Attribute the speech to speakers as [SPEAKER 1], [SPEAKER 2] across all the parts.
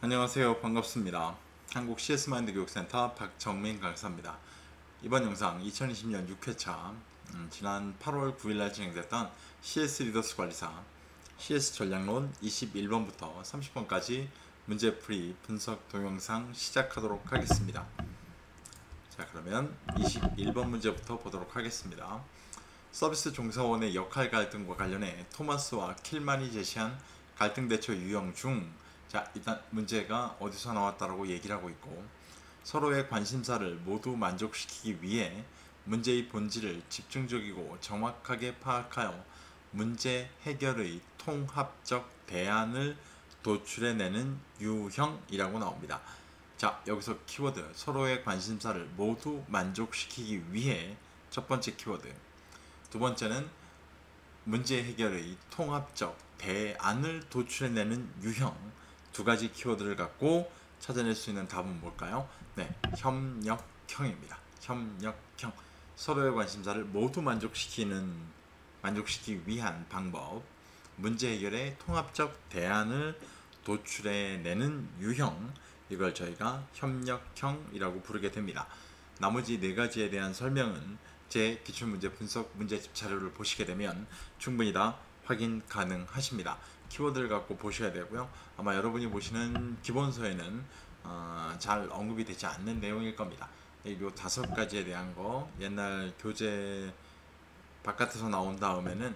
[SPEAKER 1] 안녕하세요. 반갑습니다. 한국 CS마인드 교육센터 박정민 강사입니다. 이번 영상 2020년 6회차 지난 8월 9일날 진행됐던 CS 리더스 관리사 CS 전략론 21번부터 30번까지 문제풀이 분석 동영상 시작하도록 하겠습니다. 자, 그러면 21번 문제부터 보도록 하겠습니다. 서비스 종사원의 역할 갈등과 관련해 토마스와 킬만이 제시한 갈등 대처 유형 중, 자, 일단 문제가 어디서 나왔다라고 얘기를 하고 있고, 서로의 관심사를 모두 만족시키기 위해 문제의 본질을 집중적이고 정확하게 파악하여 문제 해결의 통합적 대안을 도출해내는 유형이라고 나옵니다. 자, 여기서 키워드 서로의 관심사를 모두 만족시키기 위해 첫 번째 키워드, 두 번째는 문제 해결의 통합적 대안을 도출해내는 유형, 두 가지 키워드를 갖고 찾아낼 수 있는 답은 뭘까요? 네, 협력형입니다. 협력형. 서로의 관심사를 모두 만족시키기 위한 방법, 문제 해결의 통합적 대안을 도출해내는 유형, 이걸 저희가 협력형이라고 부르게 됩니다. 나머지 네 가지에 대한 설명은 제 기출문제 분석 문제집 자료를 보시게 되면 충분히 다 확인 가능하십니다. 키워드를 갖고 보셔야 되고요. 아마 여러분이 보시는 기본서에는 잘 언급이 되지 않는 내용일 겁니다. 이 다섯 가지에 대한 거 옛날 교재 바깥에서 나온 다음에는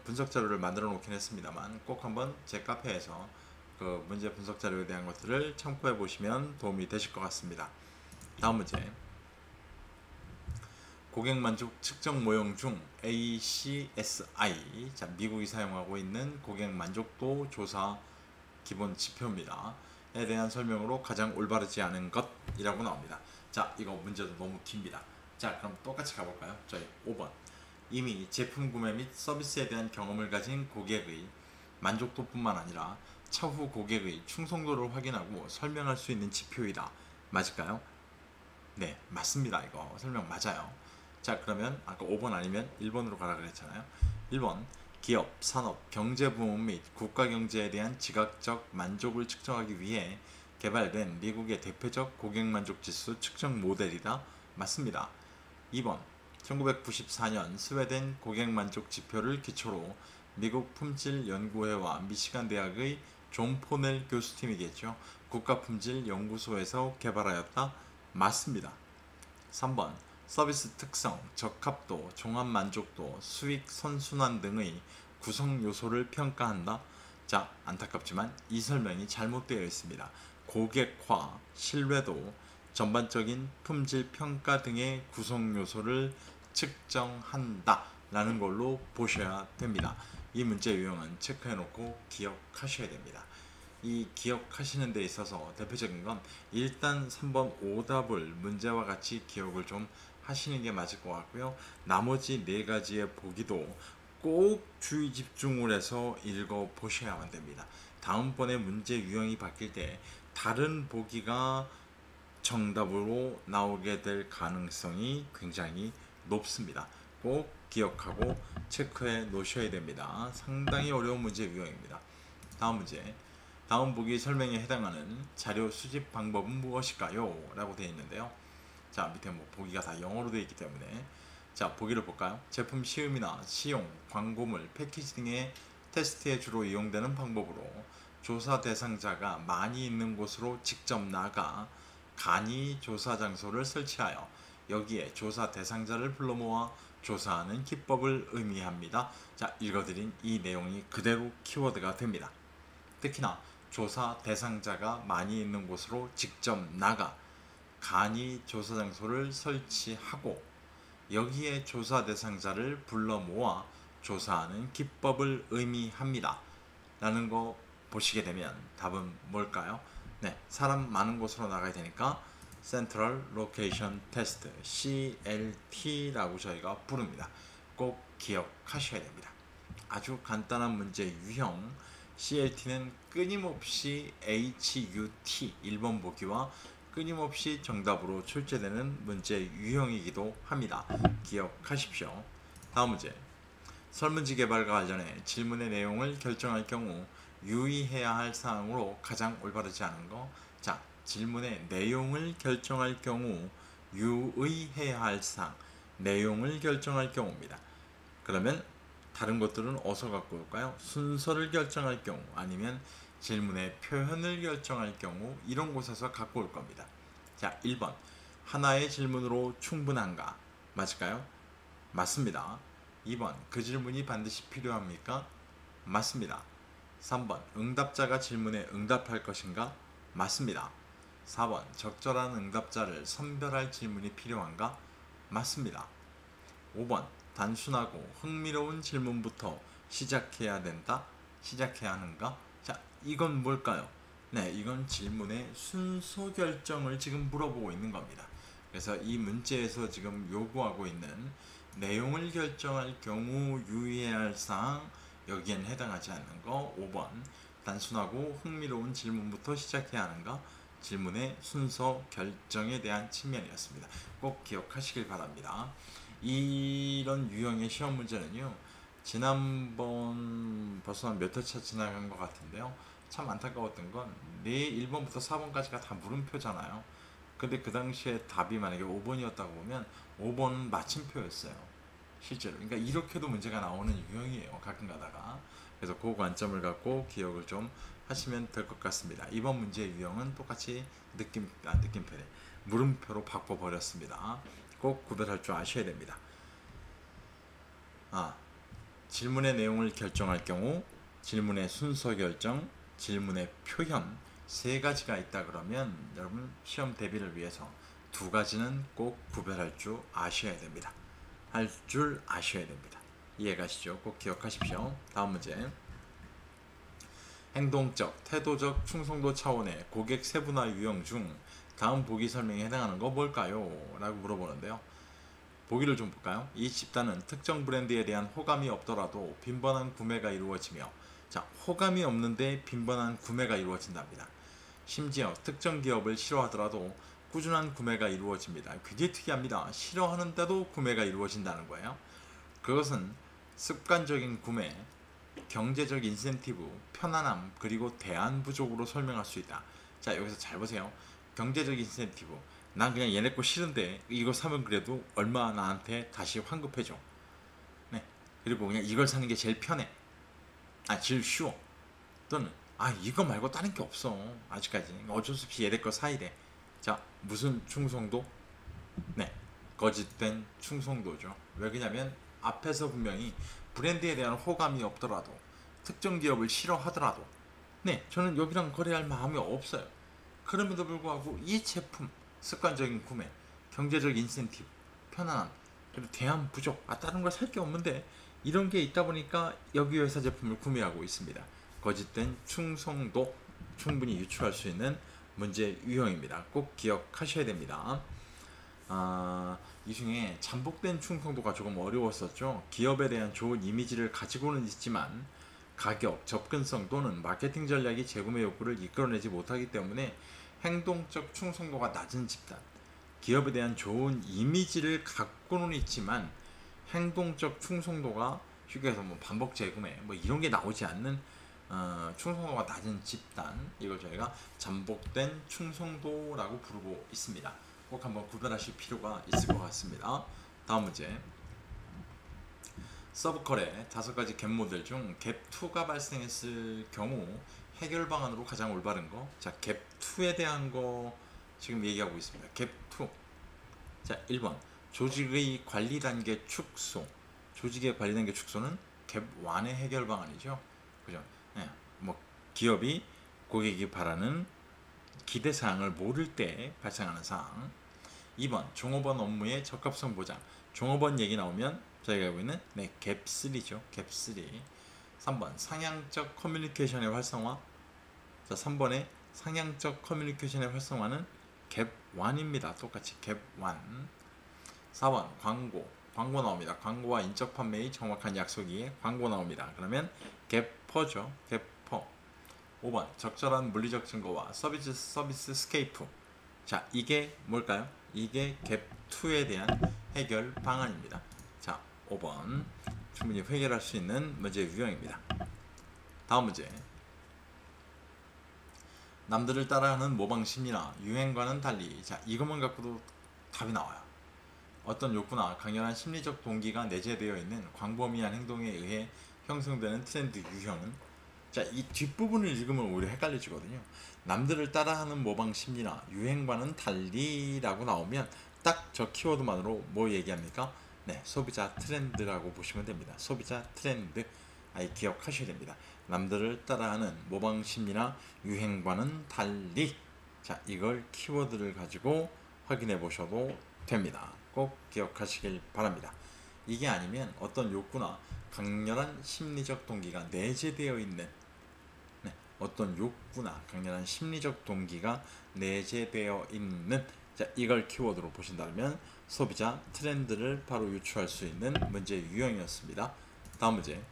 [SPEAKER 1] 분석 자료를 만들어 놓긴 했습니다만, 꼭 한번 제 카페에서 그 문제 분석 자료에 대한 것들을 참고해 보시면 도움이 되실 것 같습니다. 다음 문제. 고객 만족 측정 모형 중 ACSI, 자, 미국이 사용하고 있는 고객 만족도 조사 기본 지표입니다. 에 대한 설명으로 가장 올바르지 않은 것이라고 나옵니다. 자, 이거 문제도 너무 깁니다. 자, 그럼 똑같이 가볼까요? 저희 5번. 이미 제품 구매 및 서비스에 대한 경험을 가진 고객의 만족도뿐만 아니라 차후 고객의 충성도를 확인하고 설명할 수 있는 지표이다. 맞을까요? 네, 맞습니다. 이거 설명 맞아요. 자, 그러면 아까 5번 아니면 1번으로 가라 그랬잖아요. 1번. 기업, 산업, 경제부문 및 국가경제에 대한 지각적 만족을 측정하기 위해 개발된 미국의 대표적 고객만족지수 측정 모델이다. 맞습니다. 2번. 1994년 스웨덴 고객만족지표를 기초로 미국 품질연구회와 미시간 대학의 존 포넬 교수팀이겠죠. 국가품질연구소에서 개발하였다. 맞습니다. 3번. 서비스 특성, 적합도, 종합만족도, 수익 선순환 등의 구성 요소를 평가한다. 자, 안타깝지만 이 설명이 잘못되어 있습니다. 고객화, 신뢰도, 전반적인 품질 평가 등의 구성 요소를 측정한다 라는 걸로 보셔야 됩니다. 이 문제 유형은 체크해 놓고 기억하셔야 됩니다. 이 기억하시는 데 있어서 대표적인 건 일단 3번 오답을 문제와 같이 기억을 좀 하시는 게 맞을 것 같고요. 나머지 네 가지의 보기도 꼭 주의 집중을 해서 읽어 보셔야만 됩니다. 다음번에 문제 유형이 바뀔 때 다른 보기가 정답으로 나오게 될 가능성이 굉장히 높습니다. 꼭 기억하고 체크해 놓으셔야 됩니다. 상당히 어려운 문제 유형입니다. 다음 문제. 다음 보기 설명에 해당하는 자료 수집 방법은 무엇일까요? 라고 되어 있는데요. 자, 밑에 뭐 보기가 다 영어로 되어 있기 때문에, 자, 보기를 볼까요? 제품 시음이나 시용, 광고물, 패키지 등의 테스트에 주로 이용되는 방법으로 조사 대상자가 많이 있는 곳으로 직접 나가 간이 조사 장소를 설치하여 여기에 조사 대상자를 불러 모아 조사하는 기법을 의미합니다. 자, 읽어드린 이 내용이 그대로 키워드가 됩니다. 특히나 조사 대상자가 많이 있는 곳으로 직접 나가 간이 조사 장소를 설치하고 여기에 조사 대상자를 불러 모아 조사하는 기법을 의미합니다. 라는 거 보시게 되면 답은 뭘까요? 네, 사람 많은 곳으로 나가야 되니까 Central Location Test, CLT라고 저희가 부릅니다. 꼭 기억하셔야 됩니다. 아주 간단한 문제 유형, CLT는 끊임없이 HUT 1번 보기와 끊임없이 정답으로 출제되는 문제 유형이기도 합니다. 기억하십시오. 다음 문제. 설문지 개발과 관련해 질문의 내용을 결정할 경우 유의해야 할 사항으로 가장 올바르지 않은 거. 자, 질문의 내용을 결정할 경우 유의해야 할 사항, 내용을 결정할 경우입니다. 그러면 다른 것들은 어디서 갖고 올까요? 순서를 결정할 경우 아니면 질문의 표현을 결정할 경우 이런 곳에서 갖고 올 겁니다. 자, 1번 하나의 질문으로 충분한가? 맞을까요? 맞습니다. 2번 그 질문이 반드시 필요합니까? 맞습니다. 3번 응답자가 질문에 응답할 것인가? 맞습니다. 4번 적절한 응답자를 선별할 질문이 필요한가? 맞습니다. 5번 단순하고 흥미로운 질문부터 시작해야 된다? 시작해야 하는가? 자, 이건 뭘까요? 네, 이건 질문의 순서 결정을 지금 물어보고 있는 겁니다. 그래서 이 문제에서 지금 요구하고 있는 내용을 결정할 경우 유의해야 할 사항, 여기엔 해당하지 않는 거. 5번 단순하고 흥미로운 질문부터 시작해야 하는가? 질문의 순서 결정에 대한 측면이었습니다. 꼭 기억하시길 바랍니다. 이런 유형의 시험 문제는요, 지난번 벌써 한 몇 회차 지나간 것 같은데요, 참 안타까웠던 건 1번부터 4번까지가 다 물음표잖아요. 근데 그 당시에 답이 만약에 5번이었다고 보면 5번은 마침표였어요, 실제로. 그러니까 이렇게도 문제가 나오는 유형이에요, 가끔 가다가. 그래서 그 관점을 갖고 기억을 좀 하시면 될 것 같습니다. 이번 문제의 유형은 똑같이 느낌표래, 물음표로 바꿔버렸습니다. 꼭 구별할 줄 아셔야 됩니다. 질문의 내용을 결정할 경우 질문의 순서 결정, 질문의 표현 세 가지가 있다 그러면 여러분 시험 대비를 위해서 두 가지는 꼭 구별할 줄 아셔야 됩니다. 할 줄 아셔야 됩니다. 이해가시죠? 꼭 기억하십시오. 다음 문제. 행동적, 태도적 충성도 차원의 고객 세분화 유형 중 다음 보기 설명에 해당하는 거 뭘까요? 라고 물어보는데요. 보기를 좀 볼까요? 이 집단은 특정 브랜드에 대한 호감이 없더라도 빈번한 구매가 이루어지며, 자, 호감이 없는데 빈번한 구매가 이루어진답니다. 심지어 특정 기업을 싫어하더라도 꾸준한 구매가 이루어집니다. 굉장히 특이합니다. 싫어하는데도 구매가 이루어진다는 거예요. 그것은 습관적인 구매, 경제적 인센티브, 편안함, 그리고 대안 부족으로 설명할 수 있다. 자, 여기서 잘 보세요. 경제적 인센티브, 난 그냥 얘네 거 싫은데 이거 사면 그래도 얼마 나한테 다시 환급해줘. 네. 그리고 그냥 이걸 사는 게 제일 편해. 제일 쉬워. 또는 이거 말고 다른 게 없어, 아직까지. 어쩔 수 없이 얘네 거 사이래. 자, 무슨 충성도? 네, 거짓된 충성도죠. 왜 그러냐면 앞에서 분명히 브랜드에 대한 호감이 없더라도, 특정 기업을 싫어하더라도, 네, 저는 여기랑 거래할 마음이 없어요. 그럼에도 불구하고 이 제품, 습관적인 구매, 경제적 인센티브, 편안함, 그리고 대안 부족, 다른 걸 살 게 없는데 이런 게 있다 보니까 여기 회사 제품을 구매하고 있습니다. 거짓된 충성도 충분히 유추할 수 있는 문제 유형입니다. 꼭 기억하셔야 됩니다. 이 중에 잠복된 충성도가 조금 어려웠었죠. 기업에 대한 좋은 이미지를 가지고는 있지만 가격, 접근성 또는 마케팅 전략이 재구매 욕구를 이끌어내지 못하기 때문에 행동적 충성도가 낮은 집단, 기업에 대한 좋은 이미지를 갖고는 있지만 행동적 충성도가 쉽게 해서 반복 재구매 이런 게 나오지 않는 충성도가 낮은 집단, 이걸 저희가 잠복된 충성도라고 부르고 있습니다. 꼭 한번 구별하실 필요가 있을 것 같습니다. 다음 문제. 서브컬의 5가지 갭 모델 중 갭2가 발생했을 경우 해결 방안으로 가장 올바른 거. 자, 갭2에 대한 거 지금 얘기하고 있습니다. 갭2. 자, 1번 조직의 관리 단계 축소. 조직의 관리 단계 축소는 갭1의 해결 방안이죠. 그죠? 네, 기업이 고객이 바라는 기대 사항을 모를 때 발생하는 사항. 2번 종업원 업무의 적합성 보장. 종업원 얘기 나오면 저희가 알고 있는 갭3죠. 갭3. 3번 상향적 커뮤니케이션의 활성화. 자, 3번의 상향적 커뮤니케이션의 활성화는 갭1입니다. 똑같이 갭1. 4번 광고 나옵니다. 광고와 인적 판매의 정확한 약속이에 광고 나옵니다. 그러면 갭4죠. 갭4. 5번 적절한 물리적 증거와 서비스 스케이프. 자, 이게 뭘까요? 이게 갭2에 대한 해결 방안입니다. 자, 5번 충분히 해결할 수 있는 문제 유형입니다. 다음 문제. 남들을 따라하는 모방 심리나 유행과는 달리, 자 이것만 갖고도 답이 나와요. 어떤 욕구나 강렬한 심리적 동기가 내재되어 있는 광범위한 행동에 의해 형성되는 트렌드 유형은, 자 이 뒷부분을 읽으면 오히려 헷갈려지거든요. 남들을 따라하는 모방 심리나 유행과는 달리라고 나오면 딱 저 키워드만으로 뭐 얘기합니까? 네, 소비자 트렌드라고 보시면 됩니다. 소비자 트렌드, 아이 기억하셔야 됩니다. 남들을 따라하는 모방 심리나 유행과는 달리, 자 이걸 키워드를 가지고 확인해 보셔도 됩니다. 꼭 기억하시길 바랍니다. 이게 아니면 어떤 욕구나 강렬한 심리적 동기가 내재되어 있는, 네, 어떤 욕구나 강렬한 심리적 동기가 내재되어 있는, 자 이걸 키워드로 보신다면 소비자 트렌드를 바로 유추할 수 있는 문제 유형이었습니다. 다음 문제.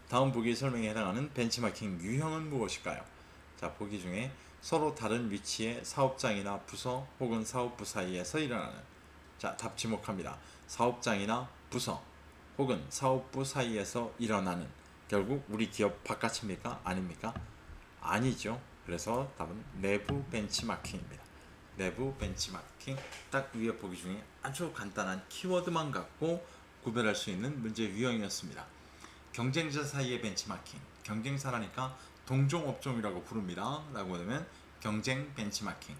[SPEAKER 1] 다음 보기 설명에 해당하는 벤치마킹 유형은 무엇일까요? 자 보기 중에 서로 다른 위치의 사업장이나 부서 혹은 사업부 사이에서 일어나는, 자 답 지목합니다. 사업장이나 부서 혹은 사업부 사이에서 일어나는, 결국 우리 기업 바깥입니까? 아닙니까? 아니죠. 그래서 답은 내부 벤치마킹입니다. 내부 벤치마킹, 딱 위에 보기 중에 아주 간단한 키워드만 갖고 구별할 수 있는 문제 유형이었습니다. 경쟁자 사이의 벤치마킹, 경쟁사라니까 동종업종이라고 부릅니다 라고 하면 경쟁 벤치마킹.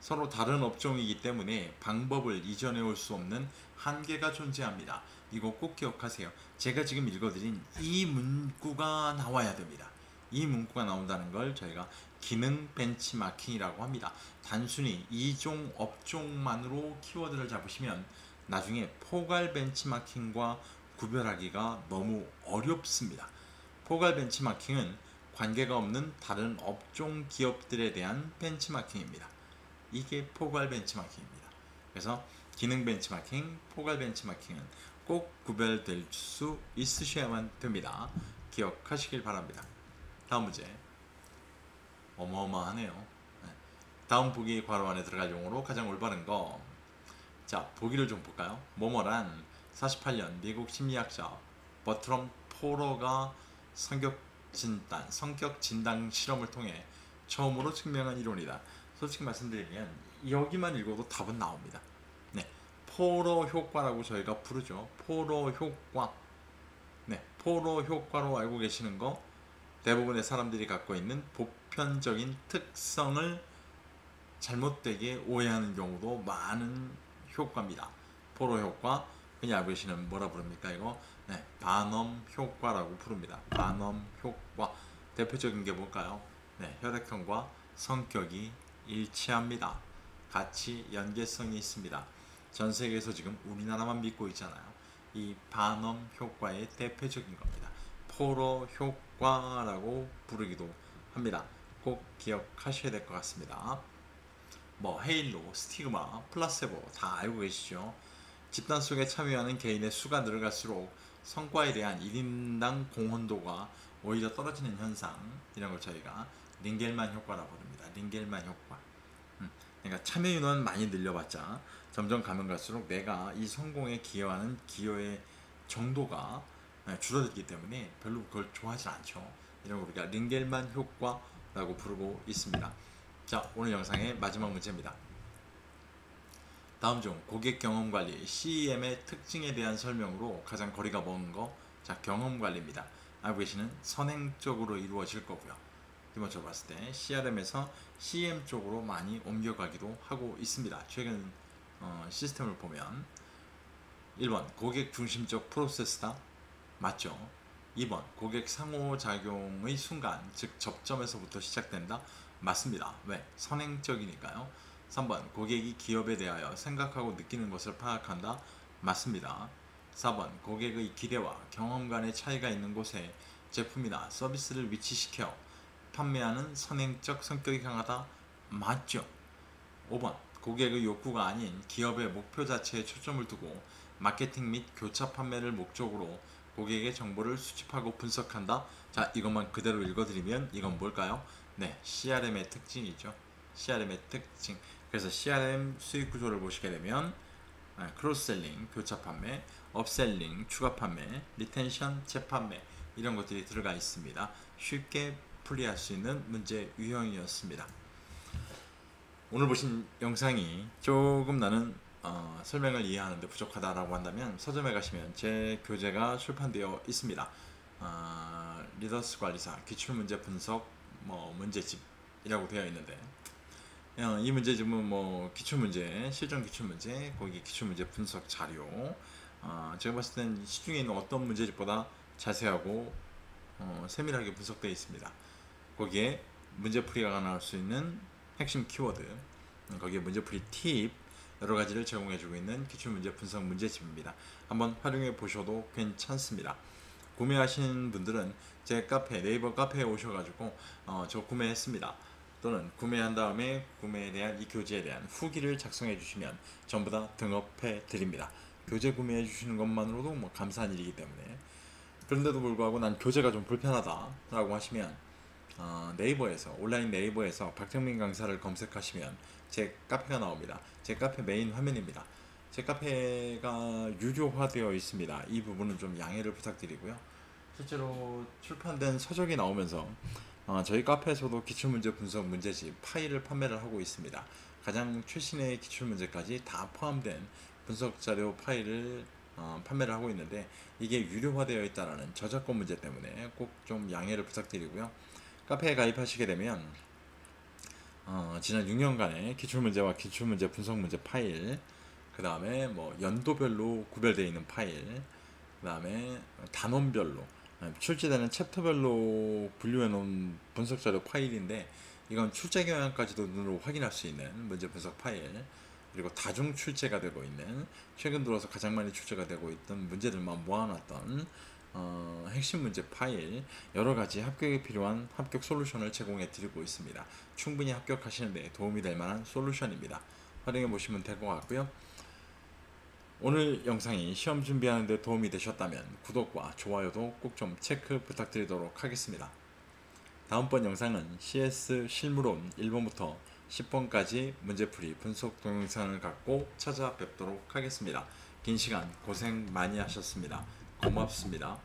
[SPEAKER 1] 서로 다른 업종이기 때문에 방법을 이전해 올 수 없는 한계가 존재합니다. 이거 꼭 기억하세요. 제가 지금 읽어드린 이 문구가 나와야 됩니다. 이 문구가 나온다는 걸 저희가 기능 벤치마킹이라고 합니다. 단순히 이종 업종만으로 키워드를 잡으시면 나중에 포괄 벤치마킹과 구별하기가 너무 어렵습니다. 포괄 벤치마킹은 관계가 없는 다른 업종 기업들에 대한 벤치마킹입니다. 이게 포괄 벤치마킹입니다. 그래서 기능 벤치마킹, 포괄 벤치마킹은 꼭 구별될 수 있으셔야만 됩니다. 기억하시길 바랍니다. 다음 문제. 어마어마하네요. 다음 보기 괄호 안에 들어갈 용어로 가장 올바른 거. 자, 보기를 좀 볼까요? 뭐뭐란 48년 미국 심리학자 버트럼 포러가 성격 진단 실험을 통해 처음으로 증명한 이론이다. 솔직히 말씀드리면 여기만 읽어도 답은 나옵니다. 네, 포러 효과라고 저희가 부르죠. 포러 효과. 네, 포러 효과로 알고 계시는 거, 대부분의 사람들이 갖고 있는 보편적인 특성을 잘못되게 오해하는 경우도 많은 효과입니다. 포로 효과, 그냥 알고 계시는 뭐라 부릅니까 이거? 네, 반엄 효과라고 부릅니다. 반엄 효과. 대표적인 게 뭘까요? 네, 혈액형과 성격이 일치합니다. 같이 연계성이 있습니다. 전 세계에서 지금 우리나라만 믿고 있잖아요. 이 반엄 효과의 대표적인 겁니다. 포로 효과라고 부르기도 합니다. 꼭 기억하셔야 될 것 같습니다. 뭐 헤일로, 스티그마, 플라세보 다 알고 계시죠? 집단 속에 참여하는 개인의 수가 늘어갈수록 성과에 대한 1인당 공헌도가 오히려 떨어지는 현상, 이런 걸 저희가 링겔만 효과라고 부릅니다. 링겔만 효과. 그러니까 참여 인원 많이 늘려봤자 점점 가면 갈수록 내가 이 성공에 기여하는 기여의 정도가 줄어들기 때문에 별로 그걸 좋아하지 않죠. 이런 걸 우리가 링겔만 효과라고 부르고 있습니다. 자, 오늘 영상의 마지막 문제입니다. 다음 중 고객 경험 관리 CEM의 특징에 대한 설명으로 가장 거리가 먼 거, 자 경험 관리입니다. 알고 계시는 선행적으로 이루어질 거고요. 기본적으로 봤을 때 CRM에서 CEM 쪽으로 많이 옮겨가기도 하고 있습니다. 최근 시스템을 보면 1번 고객 중심적 프로세스다. 맞죠? 2번 고객 상호작용의 순간, 즉 접점에서부터 시작된다. 맞습니다. 왜? 선행적이니까요. 3번 고객이 기업에 대하여 생각하고 느끼는 것을 파악한다. 맞습니다. 4번 고객의 기대와 경험 간의 차이가 있는 곳에 제품이나 서비스를 위치시켜 판매하는 선행적 성격이 강하다. 맞죠? 5번 고객의 욕구가 아닌 기업의 목표 자체에 초점을 두고 마케팅 및 교차 판매를 목적으로 고객의 정보를 수집하고 분석한다. 자, 이것만 그대로 읽어드리면 이건 뭘까요? 네, CRM의 특징이죠. CRM의 특징. 그래서 CRM 수익 구조를 보시게 되면 크로스셀링, 교차 판매, 업셀링, 추가 판매, 리텐션, 재판매, 이런 것들이 들어가 있습니다. 쉽게 풀이할 수 있는 문제 유형이었습니다. 오늘 보신 영상이 조금 나는 설명을 이해하는데 부족하다라고 한다면 서점에 가시면 제 교재가 출판되어 있습니다. 리더스 관리사 기출문제 분석 문제집이라고 되어 있는데 이 문제집은 기출문제, 실전 기출문제, 거기 기출문제 분석 자료, 제가 봤을 땐 시중에 있는 어떤 문제집보다 자세하고 세밀하게 분석되어 있습니다. 거기에 문제풀이가 나올 수 있는 핵심 키워드, 거기에 문제풀이 팁 여러 가지를 제공해주고 있는 기출문제 분석 문제집입니다. 한번 활용해 보셔도 괜찮습니다. 구매하신 분들은 제 카페, 네이버 카페에 오셔가지고 저 구매했습니다. 또는 구매한 다음에 구매에 대한 이 교재에 대한 후기를 작성해 주시면 전부 다 등업해 드립니다. 교재 구매해 주시는 것만으로도 감사한 일이기 때문에. 그런데도 불구하고 난 교재가 좀 불편하다 라고 하시면 네이버에서, 온라인 네이버에서 박정민 강사를 검색하시면 제 카페가 나옵니다. 제 카페 메인 화면입니다. 제 카페가 유료화되어 있습니다. 이 부분은 좀 양해를 부탁드리고요. 실제로 출판된 서적이 나오면서 저희 카페에서도 기출문제 분석 문제집 파일을 판매를 하고 있습니다. 가장 최신의 기출문제까지 다 포함된 분석자료 파일을 판매를 하고 있는데 이게 유료화되어 있다는 저작권 문제 때문에 꼭 좀 양해를 부탁드리고요. 카페에 가입하시게 되면 지난 6년간의 기출문제와 기출문제 분석문제 파일, 그 다음에 연도별로 구별되어 있는 파일, 그 다음에 단원별로 출제되는 챕터별로 분류해 놓은 분석자료 파일인데 이건 출제 경향까지도 눈으로 확인할 수 있는 문제 분석 파일, 그리고 다중 출제가 되고 있는 최근 들어서 가장 많이 출제가 되고 있던 문제들만 모아놨던 핵심 문제 파일, 여러가지 합격에 필요한 합격 솔루션을 제공해 드리고 있습니다. 충분히 합격하시는 데 도움이 될 만한 솔루션입니다. 활용해 보시면 될 것 같고요. 오늘 영상이 시험 준비하는 데 도움이 되셨다면 구독과 좋아요도 꼭 좀 체크 부탁드리도록 하겠습니다. 다음번 영상은 CS 실무론 1번부터 10번까지 문제풀이 분석 동영상을 갖고 찾아뵙도록 하겠습니다. 긴 시간 고생 많이 하셨습니다. 고맙습니다.